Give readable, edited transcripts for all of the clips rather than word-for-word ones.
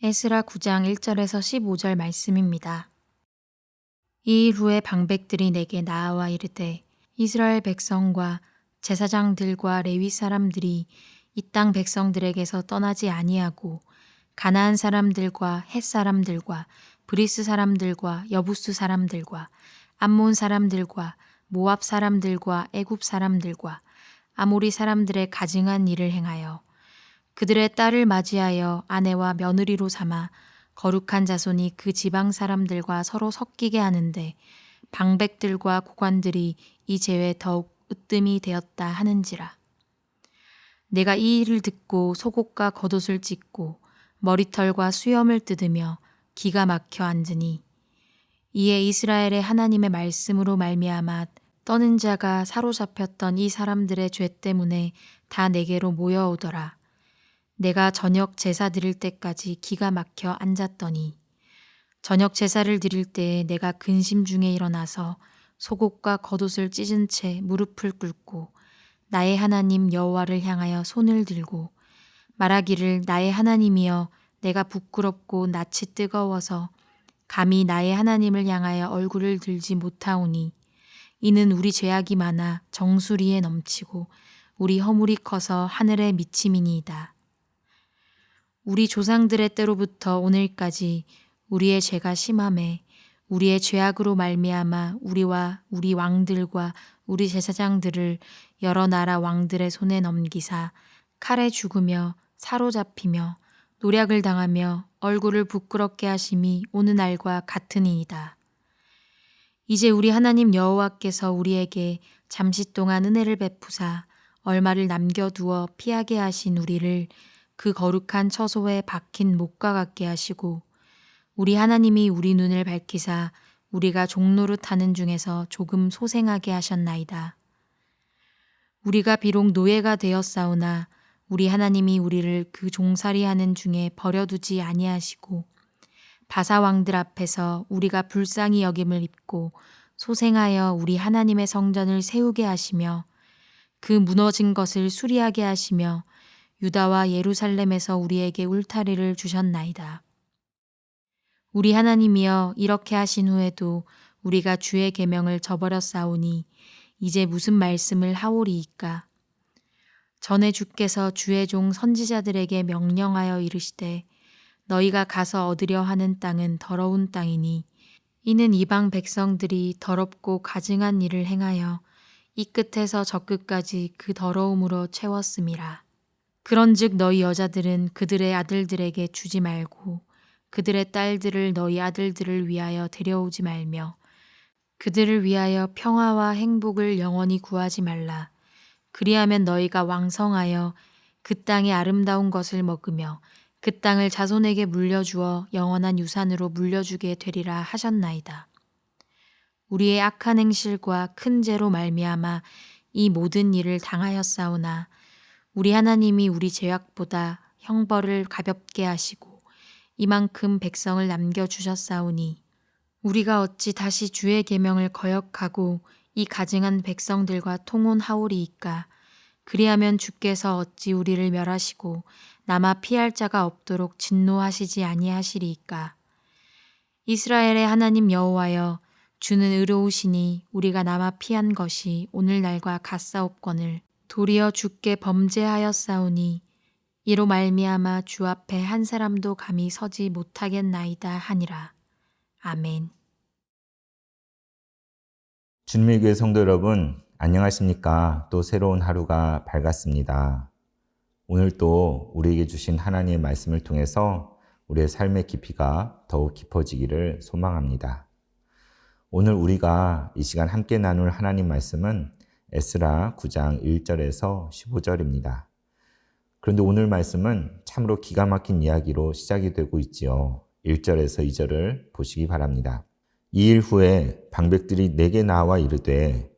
에스라 9장 1절에서 15절 말씀입니다. 이 일 후에 방백들이 내게 나아와 이르되 이스라엘 백성과 제사장들과 레위 사람들이 이 땅 백성들에게서 떠나지 아니하고 가나안 사람들과 헷 사람들과 브리스 사람들과 여부스 사람들과 암몬 사람들과 모압 사람들과 애굽 사람들과 아모리 사람들의 가증한 일을 행하여 그들의 딸을 맞이하여 아내와 며느리로 삼아 거룩한 자손이 그 지방 사람들과 서로 섞이게 하는데 방백들과 고관들이 이 죄에 더욱 으뜸이 되었다 하는지라. 내가 이 일을 듣고 속옷과 겉옷을 찢고 머리털과 수염을 뜯으며 기가 막혀 앉으니 이에 이스라엘의 하나님의 말씀으로 말미암아 떠는 자가 사로잡혔던 이 사람들의 죄 때문에 다 내게로 모여오더라. 내가 저녁 제사 드릴 때까지 기가 막혀 앉았더니 저녁 제사를 드릴 때에 내가 근심 중에 일어나서 속옷과 겉옷을 찢은 채 무릎을 꿇고 나의 하나님 여호와를 향하여 손을 들고 말하기를 나의 하나님이여 내가 부끄럽고 낯이 뜨거워서 감히 나의 하나님을 향하여 얼굴을 들지 못하오니 이는 우리 죄악이 많아 정수리에 넘치고 우리 허물이 커서 하늘에 미침이니이다. 우리 조상들의 때로부터 오늘까지 우리의 죄가 심하매 우리의 죄악으로 말미암아 우리와 우리 왕들과 우리 제사장들을 여러 나라 왕들의 손에 넘기사 칼에 죽으며 사로잡히며 노략을 당하며 얼굴을 부끄럽게 하심이 오는 날과 같으니이다. 이제 우리 하나님 여호와께서 우리에게 잠시 동안 은혜를 베푸사 얼마를 남겨두어 피하게 하신 우리를 그 거룩한 처소에 박힌 목과 같게 하시고 우리 하나님이 우리 눈을 밝히사 우리가 종노릇 하는 중에서 조금 소생하게 하셨나이다. 우리가 비록 노예가 되었사오나 우리 하나님이 우리를 그 종살이하는 중에 버려두지 아니하시고 바사왕들 앞에서 우리가 불쌍히 여김을 입고 소생하여 우리 하나님의 성전을 세우게 하시며 그 무너진 것을 수리하게 하시며 유다와 예루살렘에서 우리에게 울타리를 주셨나이다. 우리 하나님이여 이렇게 하신 후에도 우리가 주의 계명을 저버렸사오니 이제 무슨 말씀을 하오리이까. 전에 주께서 주의 종 선지자들에게 명령하여 이르시되 너희가 가서 얻으려 하는 땅은 더러운 땅이니 이는 이방 백성들이 더럽고 가증한 일을 행하여 이 끝에서 저 끝까지 그 더러움으로 채웠음이라. 그런즉 너희 여자들은 그들의 아들들에게 주지 말고 그들의 딸들을 너희 아들들을 위하여 데려오지 말며 그들을 위하여 평화와 행복을 영원히 구하지 말라. 그리하면 너희가 왕성하여 그 땅의 아름다운 것을 먹으며 그 땅을 자손에게 물려주어 영원한 유산으로 물려주게 되리라 하셨나이다. 우리의 악한 행실과 큰 죄로 말미암아 이 모든 일을 당하였사오나 우리 하나님이 우리 죄악보다 형벌을 가볍게 하시고 이만큼 백성을 남겨주셨사오니 우리가 어찌 다시 주의 계명을 거역하고 이 가증한 백성들과 통혼하오리이까. 그리하면 주께서 어찌 우리를 멸하시고 남아 피할 자가 없도록 진노하시지 아니하시리이까. 이스라엘의 하나님 여호와여 주는 의로우시니 우리가 남아 피한 것이 오늘날과 같사옵거늘 도리어 주께 범죄하였사오니 이로 말미암아 주 앞에 한 사람도 감히 서지 못하겠나이다 하니라. 아멘. 주님의 교회 성도 여러분, 안녕하십니까? 또 새로운 하루가 밝았습니다. 오늘 또 우리에게 주신 하나님의 말씀을 통해서 우리의 삶의 깊이가 더욱 깊어지기를 소망합니다. 오늘 우리가 이 시간 함께 나눌 하나님 말씀은 에스라 9장 1절에서 15절입니다. 그런데 오늘 말씀은 참으로 기가 막힌 이야기로 시작이 되고 있지요. 1절에서 2절을 보시기 바랍니다. 이 일 후에 방백들이 내게 나와 이르되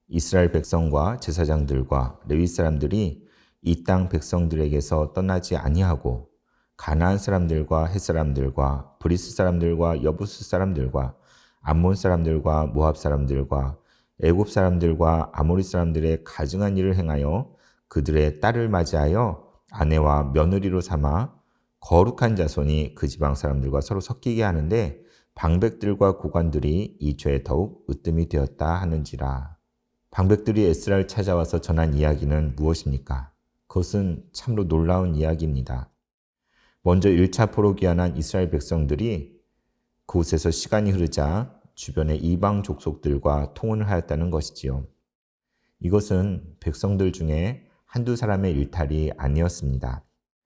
이스라엘 백성과 제사장들과 레위 사람들이 이 땅 백성들에게서 떠나지 아니하고 가나안 사람들과 헷 사람들과 브리스 사람들과 여부스 사람들과 암몬 사람들과 모압 사람들과 애굽 사람들과 아모리 사람들의 가증한 일을 행하여 그들의 딸을 맞이하여 아내와 며느리로 삼아 거룩한 자손이 그 지방 사람들과 서로 섞이게 하는데 방백들과 고관들이 이 죄에 더욱 으뜸이 되었다 하는지라. 방백들이 에스라를 찾아와서 전한 이야기는 무엇입니까? 그것은 참으로 놀라운 이야기입니다. 먼저 1차 포로 귀환한 이스라엘 백성들이 그곳에서 시간이 흐르자 주변의 이방 족속들과 통혼을 하였다는 것이지요. 이것은 백성들 중에 한두 사람의 일탈이 아니었습니다.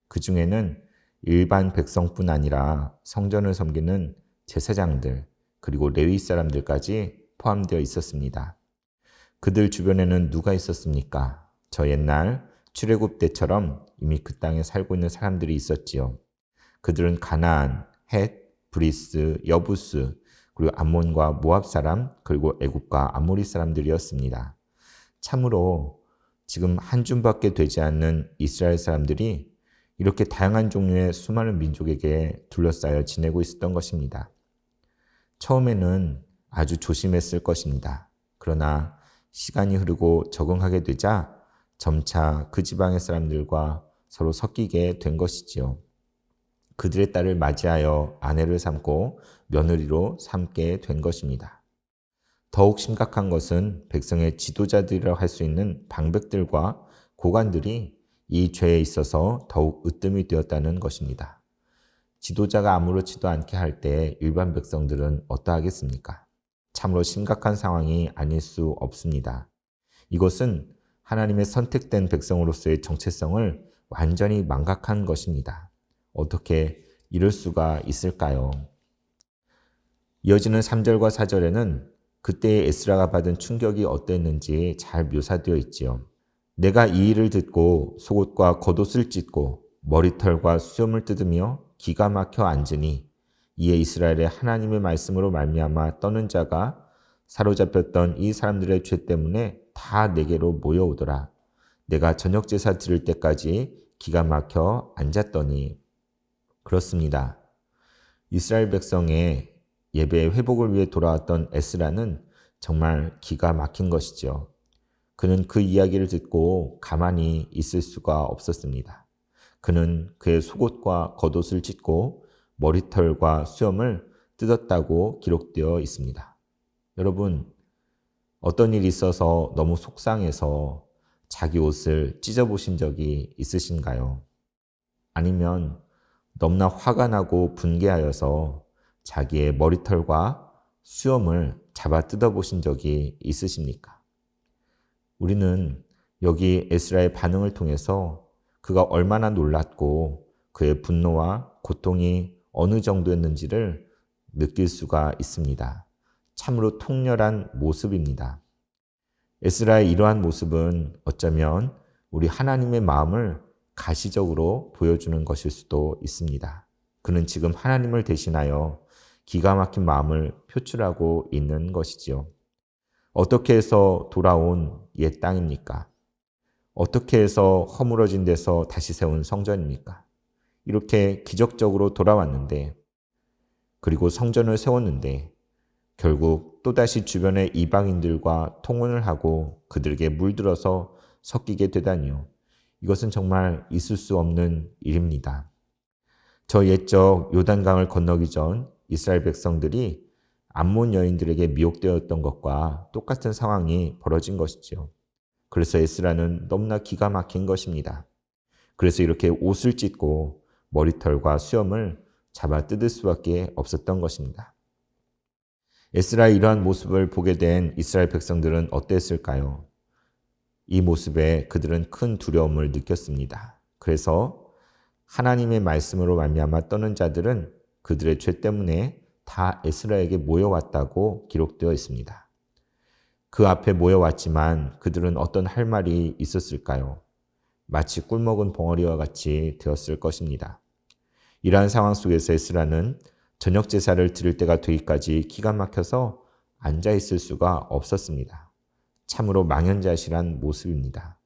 그 중에는 일반 백성뿐 아니라 성전을 섬기는 제사장들 그리고 레위 사람들까지 포함되어 있었습니다. 그들 주변에는 누가 있었습니까? 저 옛날 출애굽 때처럼 이미 그 땅에 살고 있는 사람들이 있었지요. 그들은 가나안, 헷, 브리스, 여부스, 그리고 암몬과 모압 사람, 그리고 애굽과 아모리 사람들이었습니다. 참으로 지금 한 줌밖에 되지 않는 이스라엘 사람들이 이렇게 다양한 종류의 수많은 민족에게 둘러싸여 지내고 있었던 것입니다. 처음에는 아주 조심했을 것입니다. 그러나 시간이 흐르고 적응하게 되자 점차 그 지방의 사람들과 서로 섞이게 된 것이지요. 그들의 딸을 맞이하여 아내를 삼고 며느리로 삼게 된 것입니다. 더욱 심각한 것은 백성의 지도자들이라 할 수 있는 방백들과 고관들이 이 죄에 있어서 더욱 으뜸이 되었다는 것입니다. 지도자가 아무렇지도 않게 할 때 일반 백성들은 어떠하겠습니까? 참으로 심각한 상황이 아닐 수 없습니다. 이것은 하나님의 선택된 백성으로서의 정체성을 완전히 망각한 것입니다. 어떻게 이럴 수가 있을까요? 이어지는 3절과 4절에는 그때의 에스라가 받은 충격이 어땠는지 잘 묘사되어 있지요. 내가 이 일을 듣고 속옷과 겉옷을 찢고 머리털과 수염을 뜯으며 기가 막혀 앉으니 이에 이스라엘의 하나님의 말씀으로 말미암아 떠는 자가 사로잡혔던 이 사람들의 죄 때문에 다 내게로 모여오더라. 내가 저녁 제사 드릴 때까지 기가 막혀 앉았더니. 그렇습니다. 이스라엘 백성의 예배의 회복을 위해 돌아왔던 에스라는 정말 기가 막힌 것이죠. 그는 그 이야기를 듣고 가만히 있을 수가 없었습니다. 그는 그의 속옷과 겉옷을 찢고 머리털과 수염을 뜯었다고 기록되어 있습니다. 여러분, 어떤 일이 있어서 너무 속상해서 자기 옷을 찢어보신 적이 있으신가요? 아니면 너무나 화가 나고 분개하여서 자기의 머리털과 수염을 잡아 뜯어보신 적이 있으십니까? 우리는 여기 에스라의 반응을 통해서 그가 얼마나 놀랐고 그의 분노와 고통이 어느 정도였는지를 느낄 수가 있습니다. 참으로 통렬한 모습입니다. 에스라의 이러한 모습은 어쩌면 우리 하나님의 마음을 가시적으로 보여주는 것일 수도 있습니다. 그는 지금 하나님을 대신하여 기가 막힌 마음을 표출하고 있는 것이지요. 어떻게 해서 돌아온 옛 땅입니까? 어떻게 해서 허물어진 데서 다시 세운 성전입니까? 이렇게 기적적으로 돌아왔는데, 그리고 성전을 세웠는데 결국 또다시 주변의 이방인들과 통혼을 하고 그들에게 물들어서 섞이게 되다니요. 이것은 정말 있을 수 없는 일입니다. 저 옛적 요단강을 건너기 전 이스라엘 백성들이 암몬 여인들에게 미혹되었던 것과 똑같은 상황이 벌어진 것이죠. 그래서 에스라는 너무나 기가 막힌 것입니다. 그래서 이렇게 옷을 찢고 머리털과 수염을 잡아 뜯을 수밖에 없었던 것입니다. 에스라의 이러한 모습을 보게 된 이스라엘 백성들은 어땠을까요? 이 모습에 그들은 큰 두려움을 느꼈습니다. 그래서 하나님의 말씀으로 말미암아 떠는 자들은 그들의 죄 때문에 다 에스라에게 모여왔다고 기록되어 있습니다. 그 앞에 모여왔지만 그들은 어떤 할 말이 있었을까요? 마치 꿀먹은 벙어리와 같이 되었을 것입니다. 이러한 상황 속에서 에스라는 저녁 제사를 드릴 때가 되기까지 기가 막혀서 앉아 있을 수가 없었습니다. 참으로 망연자실한 모습입니다.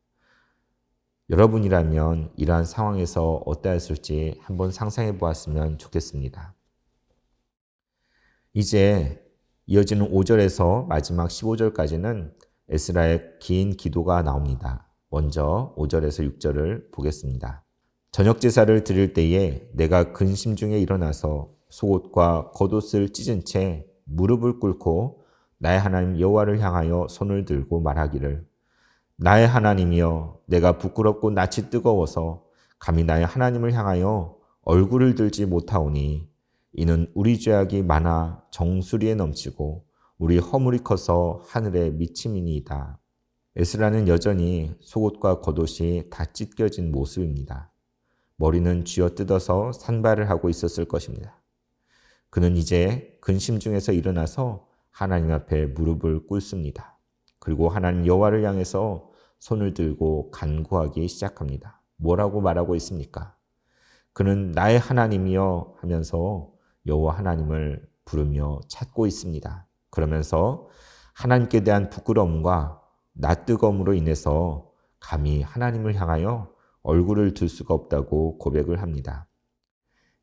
여러분이라면 이러한 상황에서 어떠했을지 한번 상상해 보았으면 좋겠습니다. 이제 이어지는 5절에서 마지막 15절까지는 에스라의 긴 기도가 나옵니다. 먼저 5절에서 6절을 보겠습니다. 저녁 제사를 드릴 때에 내가 근심 중에 일어나서 속옷과 겉옷을 찢은 채 무릎을 꿇고 나의 하나님 여호와를 향하여 손을 들고 말하기를 나의 하나님이여 내가 부끄럽고 낯이 뜨거워서 감히 나의 하나님을 향하여 얼굴을 들지 못하오니 이는 우리 죄악이 많아 정수리에 넘치고 우리 허물이 커서 하늘에 미침이니이다. 에스라는 여전히 속옷과 겉옷이 다 찢겨진 모습입니다. 머리는 쥐어뜯어서 산발을 하고 있었을 것입니다. 그는 이제 근심 중에서 일어나서 하나님 앞에 무릎을 꿇습니다. 그리고 하나님 여호와를 향해서 손을 들고 간구하기 시작합니다. 뭐라고 말하고 있습니까? 그는 나의 하나님이여 하면서 여호와 하나님을 부르며 찾고 있습니다. 그러면서 하나님께 대한 부끄러움과 낯뜨거움으로 인해서 감히 하나님을 향하여 얼굴을 들 수가 없다고 고백을 합니다.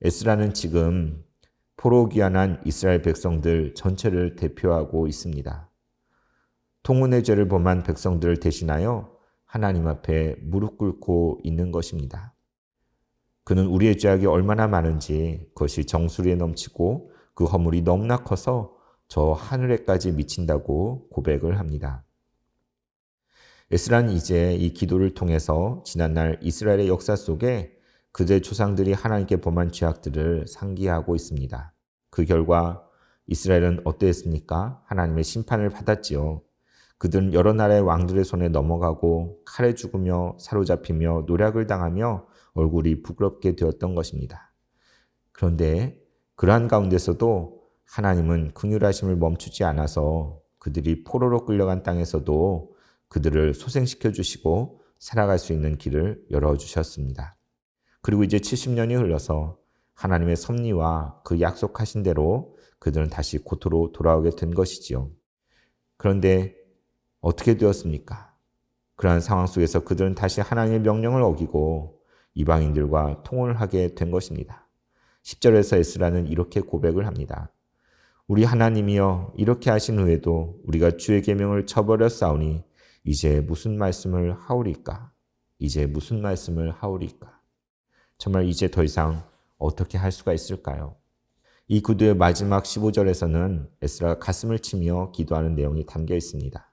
에스라는 지금 포로 귀환한 이스라엘 백성들 전체를 대표하고 있습니다. 통혼의 죄를 범한 백성들을 대신하여 하나님 앞에 무릎 꿇고 있는 것입니다. 그는 우리의 죄악이 얼마나 많은지 그것이 정수리에 넘치고 그 허물이 너무나 커서 저 하늘에까지 미친다고 고백을 합니다. 에스라는 이제 이 기도를 통해서 지난날 이스라엘의 역사 속에 그들의 조상들이 하나님께 범한 죄악들을 상기하고 있습니다. 그 결과 이스라엘은 어떠했습니까? 하나님의 심판을 받았지요. 그들은 여러 나라의 왕들의 손에 넘어가고 칼에 죽으며 사로잡히며 노략을 당하며 얼굴이 부끄럽게 되었던 것입니다. 그런데 그러한 가운데서도 하나님은 긍휼하심을 멈추지 않아서 그들이 포로로 끌려간 땅에서도 그들을 소생시켜 주시고 살아갈 수 있는 길을 열어주셨습니다. 그리고 이제 70년이 흘러서 하나님의 섭리와 그 약속하신 대로 그들은 다시 고토로 돌아오게 된 것이지요. 그런데 어떻게 되었습니까? 그러한 상황 속에서 그들은 다시 하나님의 명령을 어기고 이방인들과 통혼을 하게 된 것입니다. 10절에서 에스라는 이렇게 고백을 합니다. 우리 하나님이여 이렇게 하신 후에도 우리가 주의 계명을 저버렸사오니 이제 무슨 말씀을 하오리까? 이제 무슨 말씀을 하오리까? 정말 이제 더 이상 어떻게 할 수가 있을까요? 이 구두의 마지막 15절에서는 에스라가 가슴을 치며 기도하는 내용이 담겨 있습니다.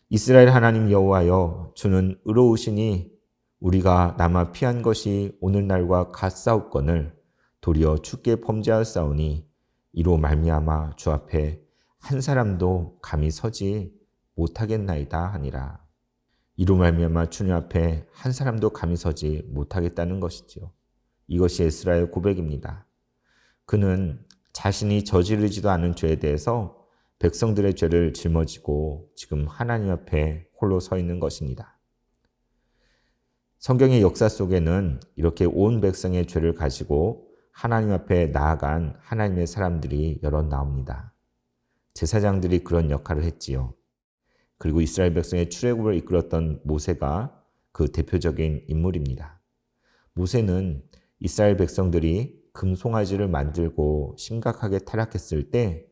이스라엘 하나님 여호와여 주는 의로우시니 우리가 남아 피한 것이 오늘날과 같사옵거늘 도리어 주께 범죄하였사오니 이로 말미암아 주 앞에 한 사람도 감히 서지 못하겠나이다 하니라. 이로 말미암아 주님 앞에 한 사람도 감히 서지 못하겠다는 것이지요. 이것이 에스라의 고백입니다. 그는 자신이 저지르지도 않은 죄에 대해서 백성들의 죄를 짊어지고 지금 하나님 앞에 홀로 서 있는 것입니다. 성경의 역사 속에는 이렇게 온 백성의 죄를 가지고 하나님 앞에 나아간 하나님의 사람들이 여러 나옵니다. 제사장들이 그런 역할을 했지요. 그리고 이스라엘 백성의 출애굽을 이끌었던 모세가 그 대표적인 인물입니다. 모세는 이스라엘 백성들이 금송아지를 만들고 심각하게 타락했을 때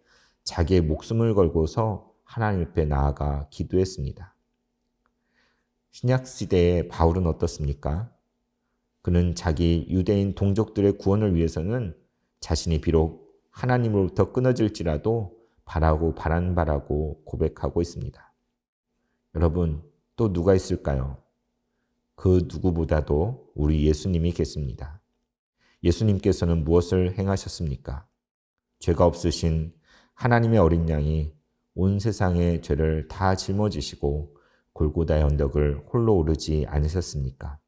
자기의 목숨을 걸고서 하나님 앞에 나아가 기도했습니다. 신약 시대의 바울은 어떻습니까? 그는 자기 유대인 동족들의 구원을 위해서는 자신이 비록 하나님으로부터 끊어질지라도 바라는 바라고 고백하고 있습니다. 여러분, 또 누가 있을까요? 그 누구보다도 우리 예수님이 계십니다. 예수님께서는 무엇을 행하셨습니까? 죄가 없으신 하나님의 어린 양이 온 세상의 죄를 다 짊어지시고 골고다의 언덕을 홀로 오르지 않으셨습니까?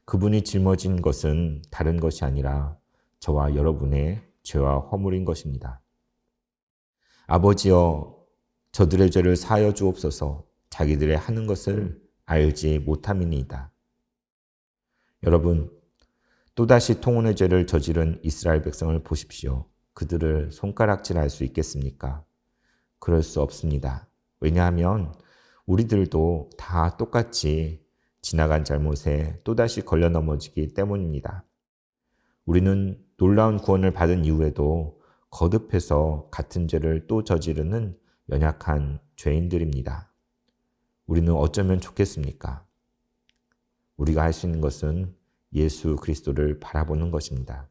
그분이 짊어진 것은 다른 것이 아니라 저와 여러분의 죄와 허물인 것입니다. 아버지여, 저들의 죄를 사하여 주옵소서. 자기들의 하는 것을 알지 못함이니이다. 여러분, 또다시 통혼의 죄를 저지른 이스라엘 백성을 보십시오. 그들을 손가락질할 수 있겠습니까? 그럴 수 없습니다. 왜냐하면 우리들도 다 똑같이 지나간 잘못에 또다시 걸려 넘어지기 때문입니다. 우리는 놀라운 구원을 받은 이후에도 거듭해서 같은 죄를 또 저지르는 연약한 죄인들입니다. 우리는 어쩌면 좋겠습니까? 우리가 할 수 있는 것은 예수 그리스도를 바라보는 것입니다.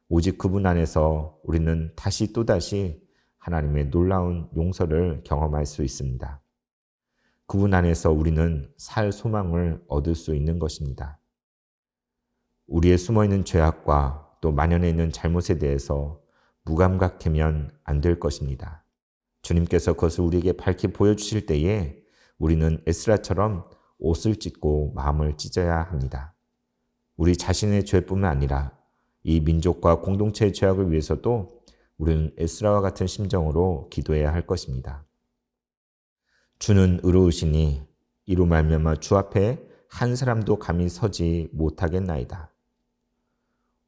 오직 그분 안에서 우리는 다시 또다시 하나님의 놀라운 용서를 경험할 수 있습니다. 그분 안에서 우리는 살 소망을 얻을 수 있는 것입니다. 우리의 숨어있는 죄악과 또 만연해 있는 잘못에 대해서 무감각하면 안 될 것입니다. 주님께서 그것을 우리에게 밝히 보여주실 때에 우리는 에스라처럼 옷을 찢고 마음을 찢어야 합니다. 우리 자신의 죄뿐만 아니라 이 민족과 공동체의 죄악을 위해서도 우리는 에스라와 같은 심정으로 기도해야 할 것입니다. 주는 의로우시니 이로 말미암아 주 앞에 한 사람도 감히 서지 못하겠나이다.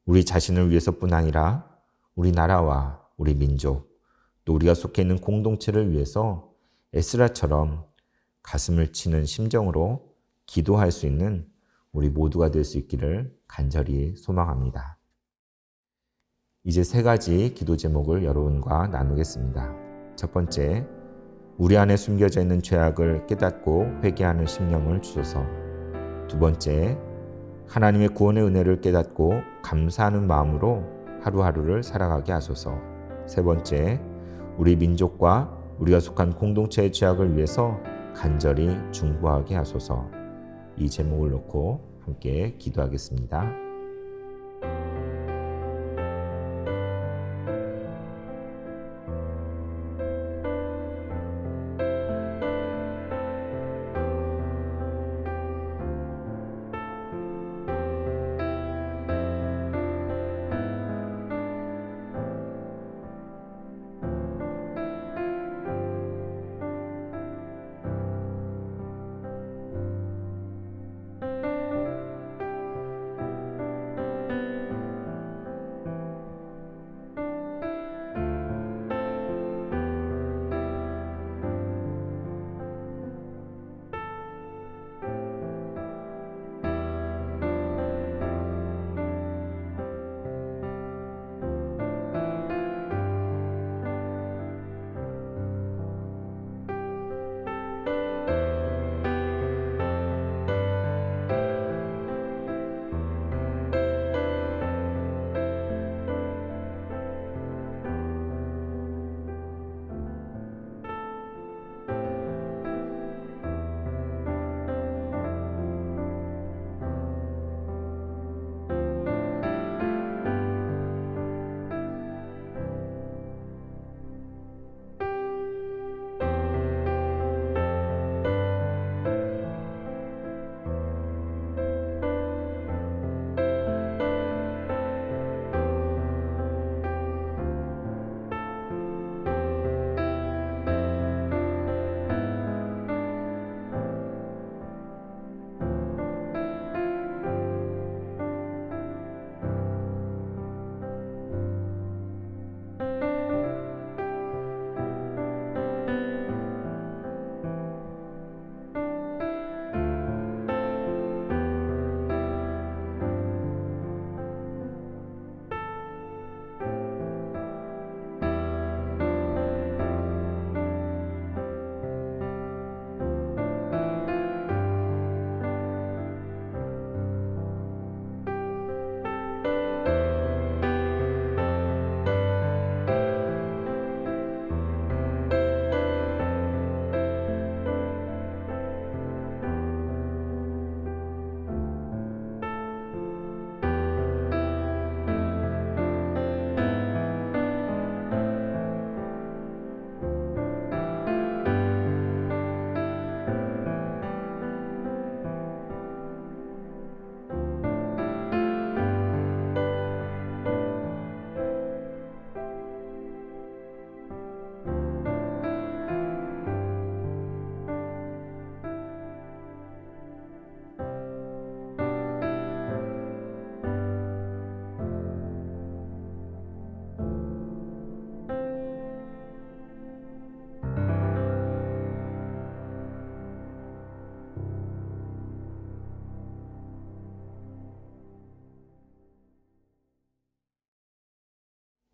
우리 자신을 위해서뿐 아니라 우리 나라와 우리 민족, 또 우리가 속해 있는 공동체를 위해서 에스라처럼 가슴을 치는 심정으로 기도할 수 있는 우리 모두가 될 수 있기를 간절히 소망합니다. 이제 3가지 기도 제목을 여러분과 나누겠습니다. 첫 번째, 우리 안에 숨겨져 있는 죄악을 깨닫고 회개하는 심령을 주소서. 두 번째, 하나님의 구원의 은혜를 깨닫고 감사하는 마음으로 하루하루를 살아가게 하소서. 세 번째, 우리 민족과 우리가 속한 공동체의 죄악을 위해서 간절히 중보하게 하소서. 이 제목을 놓고 함께 기도하겠습니다.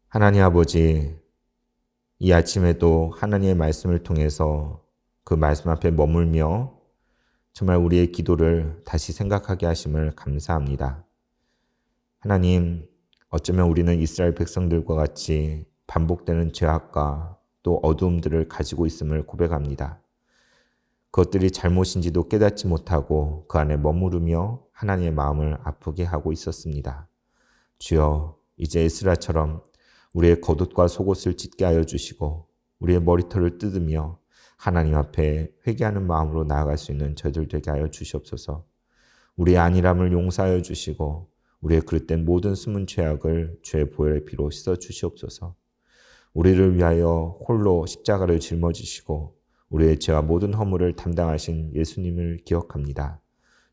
하나님 아버지, 이 아침에도 하나님의 말씀을 통해서 그 말씀 앞에 머물며 정말 우리의 기도를 다시 생각하게 하심을 감사합니다. 하나님, 어쩌면 우리는 이스라엘 백성들과 같이 반복되는 죄악과 또 어두움들을 가지고 있음을 고백합니다. 그것들이 잘못인지도 깨닫지 못하고 그 안에 머무르며 하나님의 마음을 아프게 하고 있었습니다. 주여, 이제 에스라처럼 우리의 겉옷과 속옷을 찢게 하여 주시고 우리의 머리털을 뜯으며 하나님 앞에 회개하는 마음으로 나아갈 수 있는 저희들 되게 하여 주시옵소서. 우리의 안일함을 용서하여 주시고 우리의 그릇된 모든 숨은 죄악을 주의 보혈의 피로 씻어 주시옵소서. 우리를 위하여 홀로 십자가를 짊어지시고 우리의 죄와 모든 허물을 담당하신 예수님을 기억합니다.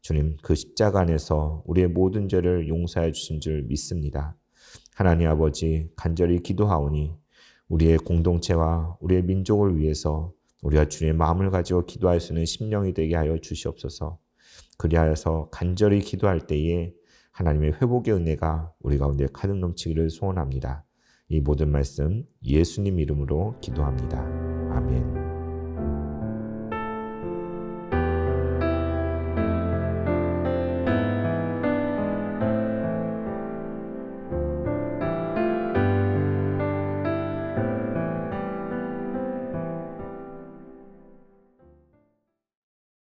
주님, 그 십자가 안에서 우리의 모든 죄를 용서해 주신 줄 믿습니다. 하나님 아버지, 간절히 기도하오니 우리의 공동체와 우리의 민족을 위해서 우리가 주님의 마음을 가지고 기도할 수 있는 심령이 되게 하여 주시옵소서. 그리하여서 간절히 기도할 때에 하나님의 회복의 은혜가 우리 가운데 가득 넘치기를 소원합니다. 이 모든 말씀 예수님 이름으로 기도합니다. 아멘.